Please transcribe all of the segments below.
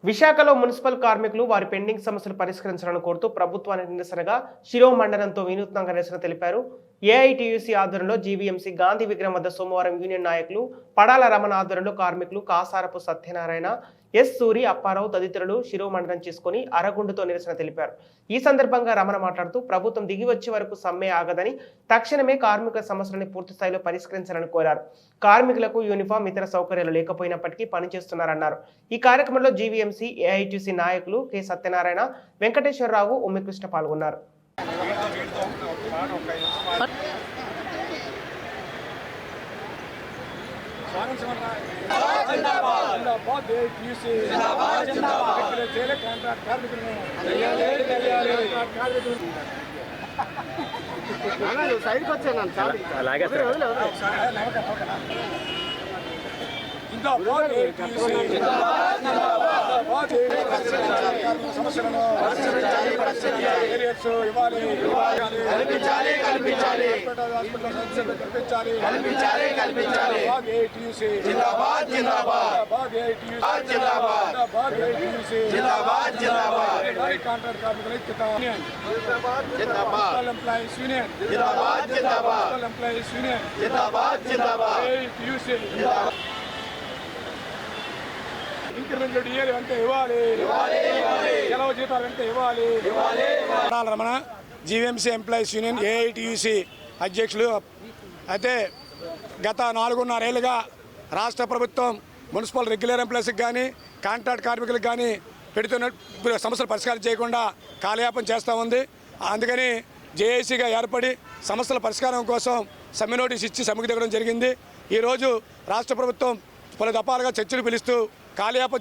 విశాఖలో మున్సిపల్ కార్మికులు వారి పెండింగ్ సమస్యలు పరిష్కరించాలని కోరుతూ ప్రభుత్వానికి నిరసనగా శిరోమండలంతో వినూత్నంగా నిరసన తెలిపారు. ఏఐటీయూసీ ఆధ్వర్యంలో జీవీఎంసీ గాంధీ విగ్రహం వద్ద సోమవారం యూనియన్ నాయకులు పడాల రమణ ఆధ్వర్యంలో కార్మికులు కాసారపు సత్యనారాయణ, ఎస్ సూరి, అప్పారావు తదితరులు శిరోమండనం చేసుకుని అరగుండుతో నిరసన తెలిపారు. ఈ సందర్భంగా రమణ మాట్లాడుతూ ప్రభుత్వం దిగి వచ్చే వరకు సమ్మె ఆగదని, తక్షణమే కార్మికుల సమస్యలను పూర్తి స్థాయిలో పరిష్కరించాలని కోరారు. కార్మికులకు యూనిఫామ్, ఇతర సౌకర్యాలు లేకపోయినప్పటికీ పనిచేస్తున్నారన్నారు. ఈ కార్యక్రమంలో జీవీఎంసీ, ఏఐటీయూసీ నాయకులు కె సత్యనారాయణ, వెంకటేశ్వరరావు, ఉమ్మికృష్ణ పాల్గొన్నారు. Ramana GVMC employees union AITUC అధ్యక్షులు. అయితే గత 4.5 ఏళ్ళుగా రాష్ట్ర ప్రభుత్వం మున్సిపల్ రెగ్యులర్ ఎంప్లాయీస్కి కానీ కాంట్రాక్ట్ కార్మికులకు కానీ పెడుతున్న సమస్యలు పరిష్కారం చేయకుండా కాలయాపన చేస్తూ ఉంది. అందుకని జేఏసీగా ఏర్పడి సమస్యల పరిష్కారం కోసం సమ్మె నోటీస్ ఇచ్చి సమ్మెకు దిగడం జరిగింది. ఈరోజు రాష్ట్ర ప్రభుత్వం పలు దఫాలుగా చర్చలు పిలుస్తూ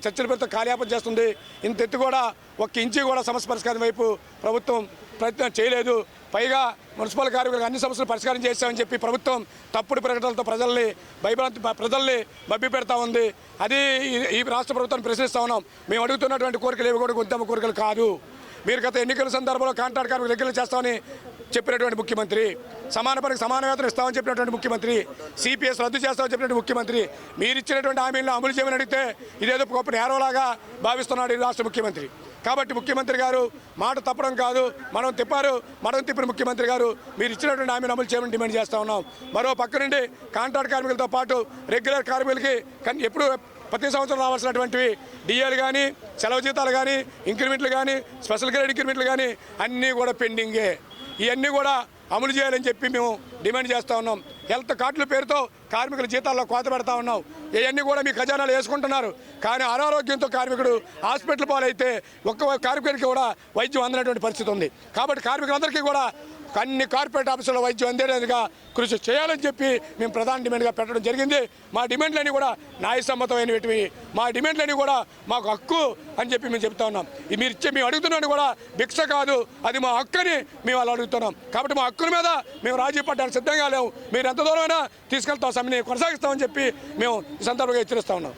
చర్చలు పెడుతూ కాలయాపన చేస్తుంది. ఇంత ఎత్తు కూడా 1 ఇంచు కూడా సమస్య పరిష్కారం వైపు ప్రభుత్వం ప్రయత్నం చేయలేదు. పైగా మున్సిపల్ కార్మికులకు అన్ని సమస్యలు పరిష్కారం చేస్తామని చెప్పి ప్రభుత్వం తప్పుడు ప్రకటనలతో ప్రజల్ని మభ్య పెడతా ఉంది. అది ఈ రాష్ట్ర ప్రభుత్వాన్ని ప్రశ్నిస్తూ ఉన్నాం. మేము అడుగుతున్నటువంటి కోరికలు ఏవి కూడా గొంతమ్మ కోరికలు కాదు. మీరు గత ఎన్నికల సందర్భంలో కాంట్రాక్ట్ కార్మికులు రెగ్యులర్ చేస్తామని చెప్పినటువంటి ముఖ్యమంత్రి, సమాన పనికి సమాన వేతనం ఇస్తామని చెప్పినటువంటి ముఖ్యమంత్రి, సిపిఎస్ రద్దు చేస్తామని చెప్పినటువంటి ముఖ్యమంత్రి, మీరు ఇచ్చినటువంటి హామీలను అమలు చేయమని అడిగితే ఇదేదో గొప్ప నేరవలాగా భావిస్తున్నాడు ఈ రాష్ట్ర ముఖ్యమంత్రి. కాబట్టి ముఖ్యమంత్రి గారు మాట తప్పడం కాదు, మనం తిప్పిన ముఖ్యమంత్రి గారు మీరు ఇచ్చినటువంటి హామీని అమలు చేయమని డిమాండ్ చేస్తూ ఉన్నాం. మరో పక్క నుండి కాంట్రాక్ట్ కార్మికులతో పాటు రెగ్యులర్ కార్మికులకి ఎప్పుడు ప్రతి సంవత్సరం రావాల్సినటువంటివి డిఏలు కానీ, సెలవు జీతాలు కానీ, ఇంక్రిమెంట్లు కానీ, స్పెషల్ గ్రేడ్ ఇంక్రిమెంట్లు కానీ అన్నీ కూడా పెండింగే. ఇవన్నీ కూడా అమలు చేయాలని చెప్పి మేము డిమాండ్ చేస్తూ ఉన్నాం. హెల్త్ కార్డుల పేరుతో కార్మికుల జీతాల్లో కోత పెడతా ఉన్నాం. ఇవన్నీ కూడా మీ ఖజానాలు వేసుకుంటున్నారు. కానీ అనారోగ్యంతో కార్మికుడు హాస్పిటల్ పాలైతే ఒక్క కార్మికుడికి కూడా వైద్యం అందనటువంటి పరిస్థితి ఉంది. కాబట్టి కార్మికులందరికీ కూడా అన్ని కార్పొరేట్ ఆఫీసుల్లో వైద్యం అందేలాగా కృషి చేయాలని చెప్పి మేము ప్రధాన డిమాండ్గా పెట్టడం జరిగింది. మా డిమాండ్లన్నీ కూడా న్యాయసమ్మతమైనవి, మా డిమాండ్లన్నీ కూడా మాకు హక్కు అని చెప్పి మేము చెప్తా ఉన్నాం. మేము అడుగుతున్నాను కూడా భిక్ష కాదు, అది మా హక్కు అని మేము వాళ్ళు అడుగుతున్నాం. కాబట్టి మా హక్కుల మీద మేము రాజీ పడ్డానికి సిద్ధంగా లేవు. మీరు ఎంత దూరమైనా తీసుకెళ్తాం, సమ్మెని కొనసాగిస్తామని చెప్పి మేము ఈ సందర్భంగా హెచ్చరిస్తా ఉన్నాం.